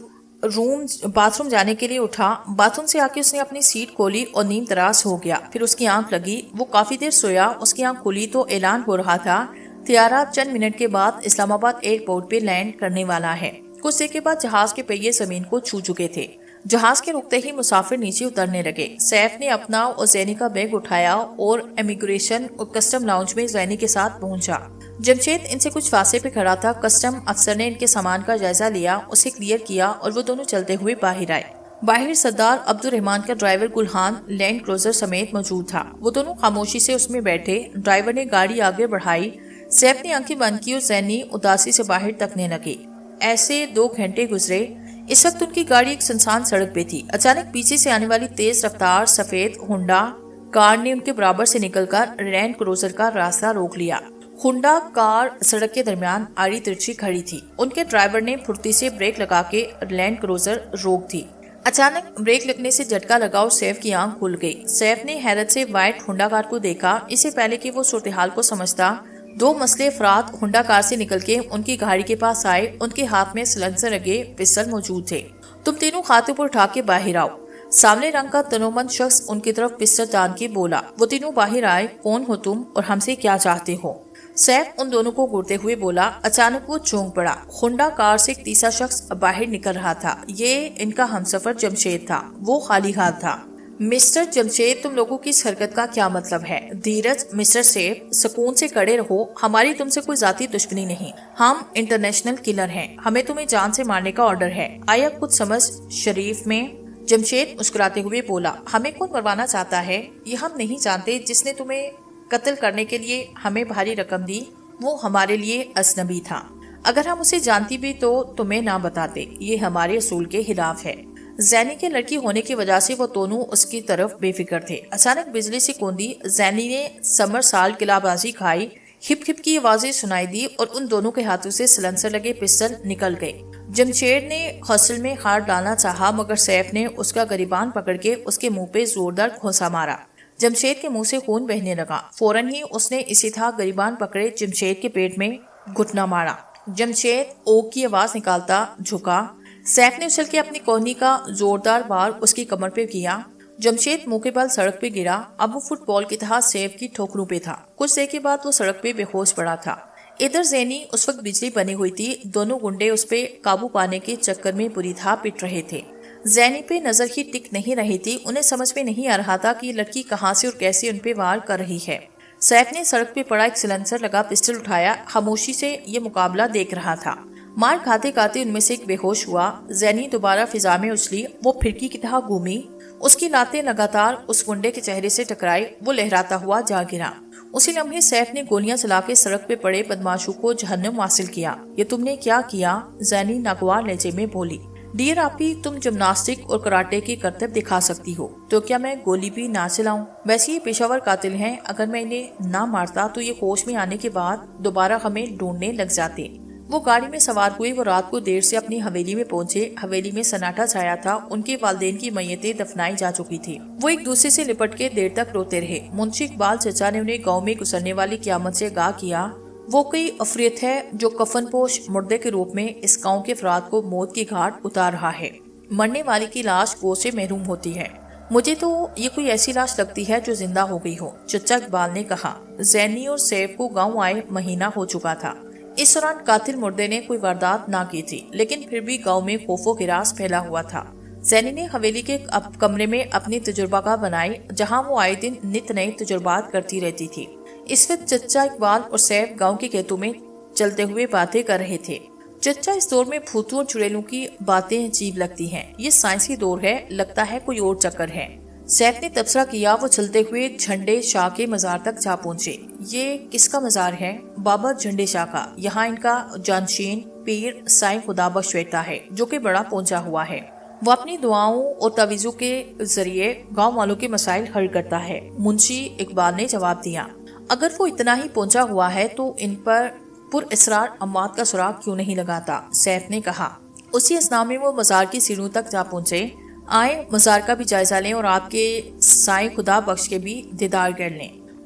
باتھ روم جانے کے لیے اٹھا. باتھ روم سے آ کے اس نے اپنی سیٹ کھولی اور نیند تراش ہو گیا. پھر اس کی آنکھ لگی. وہ کافی دیر سویا. اس کی آنکھ کھلی تو اعلان ہو رہا تھا طیارہ چند منٹ کے بعد اسلام آباد ایئرپورٹ پہ لینڈ کرنے والا ہے. کچھ دیر کے بعد جہاز کے پہیے زمین کو چھو چکے تھے. جہاز کے رکتے ہی مسافر نیچے اترنے لگے. سیف نے اپنا اور زینی کا بیگ اٹھایا اور امیگریشن اور کسٹم لاؤنج میں زینی کے ساتھ پہنچا. جمشید ان سے کچھ فاصلے پہ کھڑا تھا. کسٹم افسر نے ان کے سامان کا جائزہ لیا, اسے کلیئر کیا اور وہ دونوں چلتے ہوئے باہر آئے. باہر سردار عبد الرحمان کا ڈرائیور گلحان لینڈ کروزر سمیت موجود تھا. وہ دونوں خاموشی سے اس میں بیٹھے. ڈرائیور نے گاڑی آگے بڑھائی. سیف نے آنکھیں بند کی اور زینی اداسی سے باہر تکنے لگے. ایسے 2 گھنٹے گزرے. اس وقت ان کی گاڑی ایک سنسان سڑک پہ تھی. اچانک پیچھے سے آنے والی تیز رفتار سفید ہونڈا کار نے ان کے برابر سے نکل کر لینڈ کروزر کا راستہ روک لیا. ہونڈا کار سڑک کے درمیان آڑی ترچھی کھڑی تھی. ان کے ڈرائیور نے پھرتی سے بریک لگا کے لینڈ کروزر روک دی. اچانک بریک لگنے سے جھٹکا لگا اور سیف کی آنکھ کھل گئی. سیف نے حیرت سے وائٹ ہونڈا کار کو دیکھا. اس سے پہلے کہ وہ صورتحال کو سمجھتا 2 مسلح افراد ہونڈا کار سے نکل کے ان کی گاڑی کے پاس آئے. ان کے ہاتھ میں سلنسر لگے پسٹل موجود تھے. تم تینوں خاتون پر اٹھا کے باہر آؤ. سامنے رنگ کا تنومند شخص ان کی طرف پسٹل تان کے بولا. وہ تینوں باہر آئے. کون ہو تم اور ہم سے کیا چاہتے ہو؟ سیف ان دونوں کو گھورتے ہوئے بولا. اچانک وہ چونک پڑا. ہونڈا کار سے ایک تیسرا شخص باہر نکل رہا تھا. یہ ان کا ہمسفر جمشید تھا. وہ خالی ہاتھ تھا. مسٹر جمشید, تم لوگوں کی اس حرکت کا کیا مطلب ہے؟ دھیرج مسٹر سیف, سکون سے کھڑے رہو. ہماری تم سے کوئی ذاتی دشمنی نہیں. ہم انٹرنیشنل کلر ہیں. ہمیں تمہیں جان سے مارنے کا آرڈر ہے. آیا کچھ سمجھ شریف میں؟ جمشید مسکراتے ہوئے بولا. ہمیں کون مروانا چاہتا ہے یہ ہم نہیں جانتے. جس نے تمہیں قتل کرنے کے لیے ہمیں بھاری رقم دی وہ ہمارے لیے اجنبی تھا. اگر ہم اسے جانتی بھی تو تمہیں نہ بتاتے. یہ ہمارے اصول کے خلاف ہے. زینی کے لڑکی ہونے کی وجہ سے وہ دونوں اس کی طرف بے فکر تھے. اچانک بجلی سے کوندی. زینی نے سمر سال قلعہ بازی کھائی. ہپ ہپ کی آوازیں سنائی دی اور ان دونوں کے ہاتھوں سے سلنسر لگے پسٹل نکل گئے. جمشید نے حوصل میں ہار ڈالنا چاہا مگر سیف نے اس کا گریبان پکڑ کے اس کے منہ پہ زوردار گھونسا مارا. جمشید کے منہ سے خون بہنے لگا. فوراً ہی اس نے اسی طرح گریبان پکڑے جمشید کے پیٹ میں گھٹنا مارا. جمشید او کی آواز نکالتا جھکا. سیف نے اچھل کے اپنی کوہنی کا زوردار وار اس کی کمر پہ کیا. جمشید منہ کے بل سڑک پہ گرا. اب وہ فٹ بال کی طرح سیف کی ٹھوکروں پہ تھا. کچھ دیر کے بعد وہ سڑک پہ بے ہوش پڑا تھا. ادھر زینی اس وقت بجلی بنی ہوئی تھی. دونوں گنڈے اس پہ قابو پانے کے چکر میں بری طرح پٹ رہے تھے. زینی پہ نظر ہی ٹک نہیں رہی تھی. انہیں سمجھ میں نہیں آ رہا تھا کہ یہ لڑکی کہاں سے اور کیسے ان پہ وار کر رہی ہے. سیف نے سڑک پہ پڑا ایک سلنسر لگا پسٹل اٹھایا. خاموشی سے یہ مقابلہ دیکھ رہا تھا. مار کھاتے کھاتے ان میں سے ایک بے ہوش ہوا. زینی دوبارہ فضا میں اچھلی. وہ پھرکی کی طرح گھومی. اس کی لاتیں لگاتار اس گنڈے کے چہرے سے ٹکرائی. وہ لہراتا ہوا جا گرا. اسی لمحے سیف نے گولیاں چلا کے سڑک پہ پڑے بدماشوں کو جہنم حاصل کیا. یہ تم نے کیا کیا؟ زینی ناگوار لہجے میں بولی. ڈیئر آپی, تم جمناسٹک اور کراٹے کی کرتب دکھا سکتی ہو تو کیا میں گولی بھی نہ چلاؤں؟ ویسے یہ پیشہ ور قاتل ہیں. اگر میں انہیں نہ مارتا تو یہ ہوش میں آنے کے بعد دوبارہ ہمیں ڈھونڈنے لگ جاتے. وہ گاڑی میں سوار ہوئے. وہ رات کو دیر سے اپنی حویلی میں پہنچے. حویلی میں سناٹا چھایا تھا. ان کے والدین کی میتیں دفنائی جا چکی تھی. وہ ایک دوسرے سے لپٹ کے دیر تک روتے رہے. منشی اقبال چچا نے انہیں گاؤں میں گزرنے والی قیامت سے آگاہ کیا. وہ کوئی افریت ہے جو کفن پوش مردے کے روپ میں اس گاؤں کے افراد کو موت کی گھاٹ اتار رہا ہے. مرنے والی کی لاش گوشت سے محروم ہوتی ہے. مجھے تو یہ کوئی ایسی لاش لگتی ہے جو زندہ ہو گئی ہو, چچا اقبال نے کہا. زینی اور سیف کو گاؤں آئے مہینہ ہو چکا تھا. اس دوران قاتل مردے نے کوئی واردات نہ کی تھی, لیکن پھر بھی گاؤں میں خوف و ہراس پھیلا ہوا تھا. زینی نے حویلی کے کمرے میں اپنی تجربہ گاہ بنائی جہاں وہ آئے دن نت نئے تجربات کرتی رہتی تھی. اس وقت چچا اقبال اور سیف گاؤں کے کھیتوں میں چلتے ہوئے باتیں کر رہے تھے. چچا, اس دور میں بھوتوں اور چڑیلوں کی باتیں عجیب لگتی ہیں. یہ سائنسی دور ہے, لگتا ہے کوئی اور چکر ہے. سیف نے تبصرہ کیا. وہ چلتے ہوئے جھنڈے شاہ کے مزار تک جا پہنچے. یہ کس کا مزار ہے؟ بابا جھنڈے شاہ کا. یہاں ان کا جانشین پیر سائیں خدا بخش بیٹھا ہے جو کہ بڑا پہنچا ہوا ہے. وہ اپنی دعاؤں اور تعویذوں کے ذریعے گاؤں والوں کے مسائل حل کرتا ہے. منشی اقبال نے جواب دیا. اگر وہ اتنا ہی پہنچا ہوا ہے تو ان پر اسرار اموات کا سراغ کیوں نہیں لگاتا؟ سیف نے کہا. اسی اثنا میں وہ مزار کی سیڑھیوں تک جا پہنچے. آئے مزار کا بھی جائزہ لیں اور آپ کے سائیں خدا بخش کے بھی دیدار کر لیں.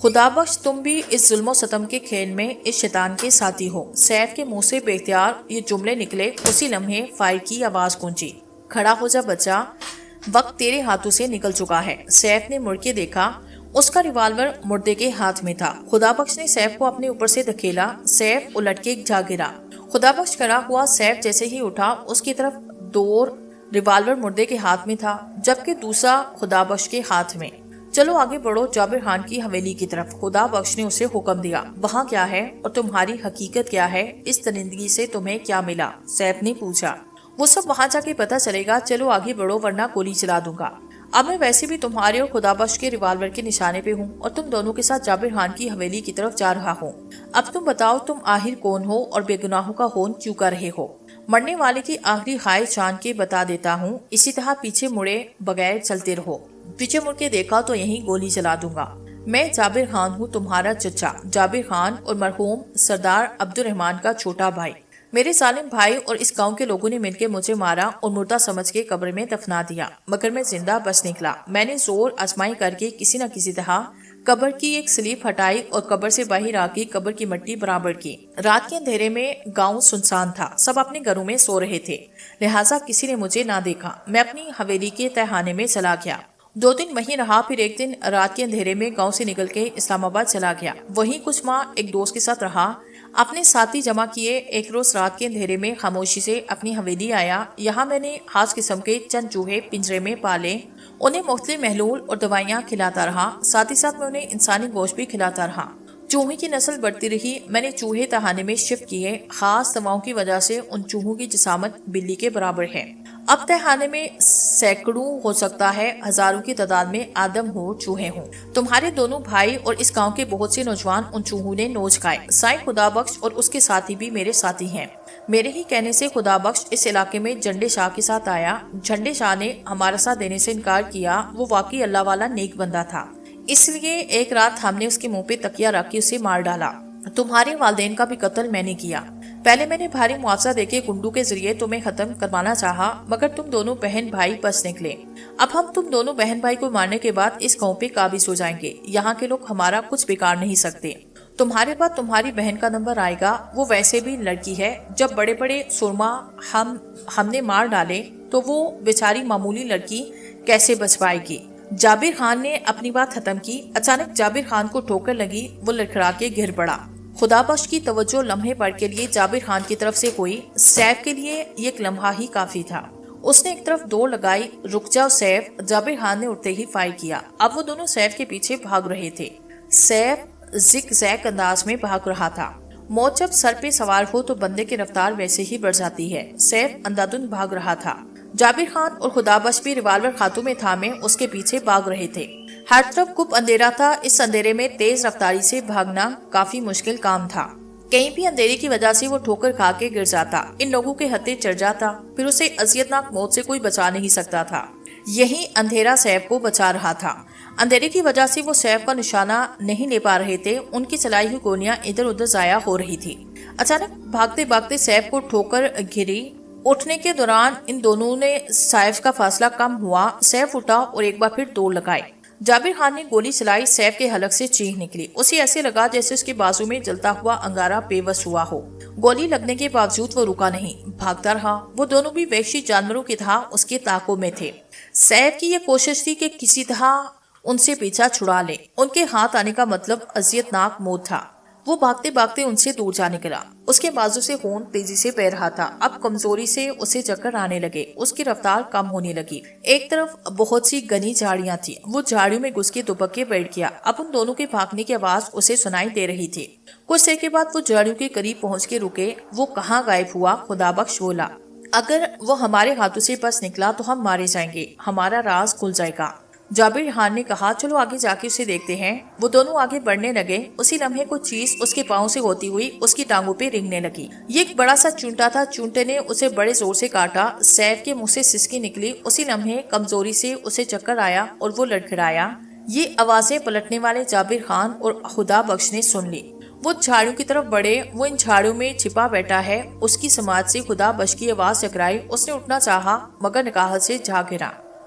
خدا بخش تم بھی اس ظلم و ستم کے کھیل میں اس شیطان کے ساتھی ہو۔ سیف کے منہ سے بے اختیار یہ جملے نکلے، اسی لمحے فائر کی آواز گونجی۔ کھڑا ہو جا بچہ، وقت تیرے ہاتھوں سے نکل چکا ہے۔ سیف نے مڑ کے دیکھا، اس کا ریوالور مردے کے ہاتھ میں تھا۔ خدا بخش نے سیف کو اپنے اوپر سے دھکیلا، سیف الٹ کے جا گرا۔ خدا بخش کھڑا ہوا، سیف جیسے ہی اٹھا اس کی طرف دور، ریوالور مردے کے ہاتھ میں تھا جبکہ دوسرا خدا بخش کے ہاتھ میں۔ چلو آگے بڑھو جابر خان کی حویلی کی طرف، خدا بخش نے اسے حکم دیا۔ وہاں کیا ہے اور تمہاری حقیقت کیا ہے؟ اس درندگی سے تمہیں کیا ملا؟ سیف نے پوچھا۔ وہ سب وہاں جا کے پتہ چلے گا، چلو آگے بڑھو ورنہ گولی چلا دوں گا۔ اب میں ویسے بھی تمہارے اور خدا بخش کے ریوالور کے نشانے پہ ہوں اور تم دونوں کے ساتھ جابر خان کی حویلی کی طرف جا رہا ہوں۔ اب تم بتاؤ تم آخر کون ہو اور بے گناہوں کا خون کیوں کر رہے ہو؟ مرنے والے کی آخری خواہش جان کے بتا دیتا ہوں، اسی طرح پیچھے مڑے بغیر چلتے رہو۔ پیچھے مڑ کے دیکھا تو یہیں گولی چلا دوں گا۔ میں جابر خان ہوں، تمہارا چچا جابر خان اور مرحوم سردار عبد الرحمان کا چھوٹا بھائی۔ میرے ظالم بھائی اور اس گاؤں کے لوگوں نے مل کے مجھے مارا اور مردہ سمجھ کے قبر میں دفنا دیا، مگر میں زندہ بچ نکلا۔ میں نے زور آزمائی کر کے کسی نہ کسی طرح قبر کی ایک سلیب ہٹائی اور قبر سے باہر آ کے قبر کی مٹی برابر کی۔ رات کے اندھیرے میں گاؤں سنسان تھا، سب اپنے گھروں میں سو رہے تھے، لہٰذا کسی نے مجھے نہ دیکھا۔ میں اپنی حویلی کے تہخانے میں چلا گیا۔ 2 دن وہیں رہا، پھر ایک دن رات کے اندھیرے میں گاؤں سے نکل کے اسلام آباد چلا گیا۔ وہیں کچھ ماہ ایک دوست کے ساتھ رہا، اپنے ساتھی جمع کیے۔ ایک روز رات کے اندھیرے میں خاموشی سے اپنی حویلی آیا۔ یہاں میں نے خاص قسم کے چند چوہے پنجرے میں پالے، انہیں مختلف محلول اور دوائیاں کھلاتا رہا، ساتھ ہی ساتھ میں انہیں انسانی گوشت بھی کھلاتا رہا۔ چوہے کی نسل بڑھتی رہی، میں نے چوہے تہانے میں شفٹ کیے، خاص دواؤں کی وجہ سے ان چوہوں کی جسامت بلی کے برابر ہے۔ اب تہانے میں سینکڑوں ہو سکتا ہے ہزاروں کی تعداد میں آدم ہو چوہے ہوں۔ تمہارے دونوں بھائی اور اس گاؤں کے بہت سے نوجوان ان چوہوں نے نوچ کھائے۔ سائیں خدا بخش اور اس کے ساتھی بھی میرے ساتھی ہیں۔ میرے ہی کہنے سے خدا بخش اس علاقے میں جھنڈے شاہ کے ساتھ آیا۔ جھنڈے شاہ نے ہمارا ساتھ دینے سے انکار کیا، وہ واقعی اللہ والا نیک بندہ تھا، اس لیے ایک رات ہم نے اس کے منہ پہ تکیہ رکھ کے اسے مار ڈالا۔ تمہارے والدین کا بھی قتل میں نے کیا۔ پہلے میں نے بھاری معاوضہ دے کے گنڈو کے ذریعے تمہیں ختم کروانا چاہا، مگر تم دونوں بہن بھائی بچ نکلے۔ اب ہم تم دونوں بہن بھائی کو مارنے کے بعد اس گاؤں پہ قابض ہو جائیں گے۔ یہاں کے لوگ ہمارا کچھ بگاڑ نہیں سکتے۔ تمہارے بعد تمہاری بہن کا نمبر آئے گا، وہ ویسے بھی لڑکی ہے۔ جب بڑے بڑے سرما ہم نے مار ڈالے تو وہ بیچاری معمولی لڑکی کیسے بچ پائے گی؟ جابر خان نے اپنی بات ختم کی۔ اچانک جابر خان کو ٹھوکر لگی، وہ لڑکھڑا کے گر پڑا۔ خدا بخش کی توجہ لمحے بھر کے لیے جابر خان کی طرف سے ہوئی۔ سیف کے لیے ایک لمحہ ہی کافی تھا۔ اس نے ایک طرف دوڑ لگائی، رک جاؤ سیف۔ جابر خان نے اٹھتے ہی فائر کیا۔ اب وہ دونوں سیف کے پیچھے بھاگ رہے تھے۔ سیف زگ زیگ انداز میں بھاگ رہا تھا۔ موت جب سر پہ سوار ہو تو بندے کی رفتار ویسے ہی بڑھ جاتی ہے۔ سیف اندھادھند بھاگ رہا تھا۔ جابر خان اور خدا بخش بھی ریوالور ہاتھوں میں تھامے اس کے پیچھے بھاگ رہے تھے۔ ہر طرف گپ اندھیرا تھا، اس اندھیرے میں تیز رفتاری سے بھاگنا کافی مشکل کام تھا۔ کہیں بھی اندھیرے کی وجہ سے وہ ٹھوکر کھا کے گر جاتا، ان لوگوں کے ہتھے چڑھ جاتا، پھر اسے اذیتناک موت سے کوئی بچا نہیں سکتا تھا۔ یہی اندھیرا سیف کو بچا رہا تھا۔ اندھیرے کی وجہ سے وہ سیف کا نشانہ نہیں لے پا رہے تھے، ان کی چلائی ہوئی گولیاں ادھر ادھر ضائع ہو رہی تھی۔ اچانک بھاگتے بھاگتے سیف کو ٹھوکر گری۔ اٹھنے کے دوران ان دونوں نے سیف کا فاصلہ کم ہوا۔ سیف اٹھا اور ایک بار پھر دوڑ لگائی۔ جابر خان نے گولی چلائی، سیف کے حلق سے چیخ نکلی۔ اسے ایسے لگا جیسے اس کے بازو میں جلتا ہوا انگارہ بے بس ہوا ہو۔ گولی لگنے کے باوجود وہ رکا نہیں، بھاگتا رہا۔ وہ دونوں بھی وحشی جانوروں کی طرح اس کے تعاقب میں تھے۔ سیف کی یہ کوشش تھی کہ کسی طرح ان سے پیچھا چھڑا لے، ان کے ہاتھ آنے کا مطلب اذیتناک موت تھا۔ وہ بھاگتے بھاگتے ان سے دور جا نکلا۔ اس کے بازو سے خون تیزی سے بہہ رہا تھا۔ اب کمزوری سے اسے چکر آنے لگے، اس کی رفتار کم ہونے لگی۔ ایک طرف بہت سی گھنی جھاڑیاں تھی، وہ جھاڑیوں میں گھس کے دبک کے بیٹھ گیا۔ اب ان دونوں کے بھاگنے کی آواز اسے سنائی دے رہی تھی۔ کچھ دیر کے بعد وہ جھاڑیوں کے قریب پہنچ کے رکے۔ وہ کہاں غائب ہوا؟ خدا بخش بولا، اگر وہ ہمارے ہاتھوں سے بچ نکلا تو ہم مارے جائیں گے، ہمارا راز کھل جائے گا۔ جابر خان نے کہا، چلو آگے جا کے اسے دیکھتے ہیں۔ وہ دونوں آگے بڑھنے لگے۔ اسی لمحے کوئی چیز اس کے پاؤں سے ہوتی ہوئی اس کی ٹانگوں پہ رینگنے لگی۔ یہ ایک بڑا سا چونٹا تھا۔ چونٹے نے اسے بڑے زور سے کاٹا۔ سیف کے منہ سے سسکی نکلی۔ اسی لمحے کمزوری سے اسے چکر آیا اور وہ لڑکھڑایا۔ یہ آوازیں پلٹنے والے جابر خان اور خدا بخش نے سن لی۔ وہ جھاڑیوں کی طرف بڑھے۔ وہ ان جھاڑیوں میں چھپا بیٹھا ہے۔ اس کی سماعت سے خدا بخش کی آواز ٹکرائی۔ اس نے اٹھنا چاہا مگر نکاہت سے جا گرا۔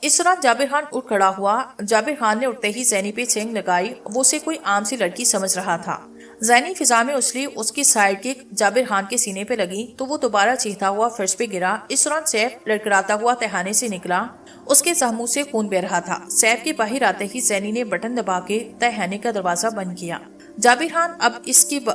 اس دوران جابر خان اٹھ کھڑا ہوا۔ جابر خان نے اٹھتے ہی زینی پہ چینگ لگائی، وہ اسے کوئی عام سی لڑکی سمجھ رہا تھا۔ زینی فضا میں اچھلی، اس کی سائیڈ کک جابر خان کے سینے پہ لگی تو وہ دوبارہ چیختا ہوا فرش پہ گرا۔ اس دوران سیف لڑکڑاتا ہوا تہانے سے نکلا، اس کے زخموں سے خون بہہ رہا تھا۔ سیف کے باہر آتے ہی زینی نے بٹن دبا کے تہانے کا دروازہ بند کیا۔ جابر خان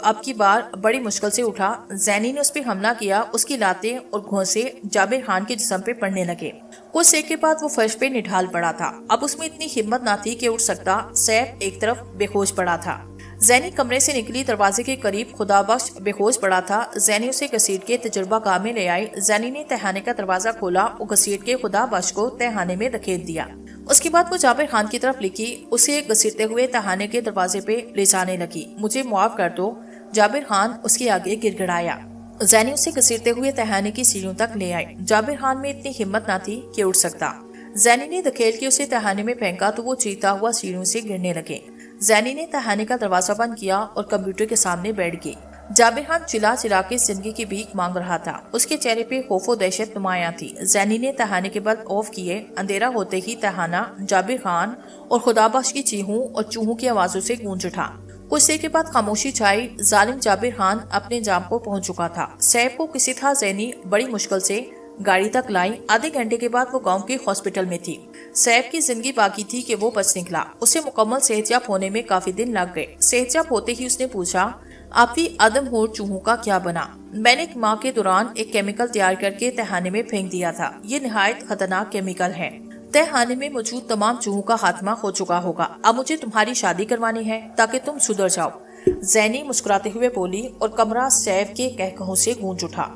اب کی بار بڑی مشکل سے اٹھا۔ زینی نے اس پہ حملہ کیا، اس کی لاتیں اور گھونسے جابر خان کے جسم پہ پڑنے لگے۔ کچھ دیر کے بعد وہ فرش پہ نڈھال پڑا تھا، اب اس میں اتنی ہمت نہ تھی کہ اٹھ سکتا۔ سیف ایک طرف بے ہوش پڑا تھا۔ زینی کمرے سے نکلی، دروازے کے قریب خدا بخش بے ہوش پڑا تھا۔ زینی اسے گھسیٹ کے تجربہ گاہ میں لے آئی۔ زینی نے تہانے کا دروازہ کھولا اور گھسیٹ کے خدا بخش کو تہانے میں دھکیل دیا۔ اس کے بعد وہ جابر خان کی طرف لکھی، اسے گھسیٹتے ہوئے تہانے کے دروازے پہ لے جانے لگی۔ مجھے معاف کر دو، جابر خان اس کے آگے گر گڑایا۔ زینی اسے گھسیٹتے ہوئے تہانے کی سیڑھیوں تک لے آئی۔ جابر خان میں اتنی ہمت نہ تھی کہ اٹھ سکتا۔ زینی نے دھکیل کے اسے تہانے میں پھینکا تو وہ چیختا ہوا سیڑھیوں سے گرنے لگے۔ زینی نے تہانے کا دروازہ بند کیا اور کمپیوٹر کے سامنے بیٹھ گئی۔ جابر خان چلا چلا کے زندگی کی بھیک مانگ رہا تھا، اس کے چہرے پہ خوف و دہشت نمایاں تھی۔ زینی نے تہانے کے بلب آف کیے۔ اندھیرا ہوتے ہی تہانہ جابر خان اور خدا بخش کی چیخوں اور چوہوں کی آوازوں سے گونج اٹھا۔ کچھ دیر کے بعد خاموشی چھائی۔ ظالم جابر خان اپنے انجام کو پہنچ چکا تھا۔ سیف کو کسی طرح زینی بڑی مشکل سے گاڑی تک لائی۔ آدھے گھنٹے کے بعد وہ گاؤں کے ہاسپٹل میں تھی۔ سیف کی زندگی باقی تھی کہ وہ بچ نکلا۔ اسے مکمل صحت یاب ہونے میں کافی دن لگ گئے۔ صحت یاب ہوتے ہی اس نے پوچھا، آپ کی آدم ہور چوہوں کا کیا بنا؟ میں نے ایک ماہ کے دوران ایک کیمیکل تیار کر کے تہانے میں پھینک دیا تھا۔ یہ نہایت خطرناک کیمیکل ہے۔ تہانے میں موجود تمام چوہوں کا خاتمہ ہو چکا ہوگا۔ اب مجھے تمہاری شادی کروانی ہے تاکہ تم سدھر جاؤ۔ زینی مسکراتے ہوئے بولی اور کمرہ سیف کے کہکہوں سے گونج اٹھا۔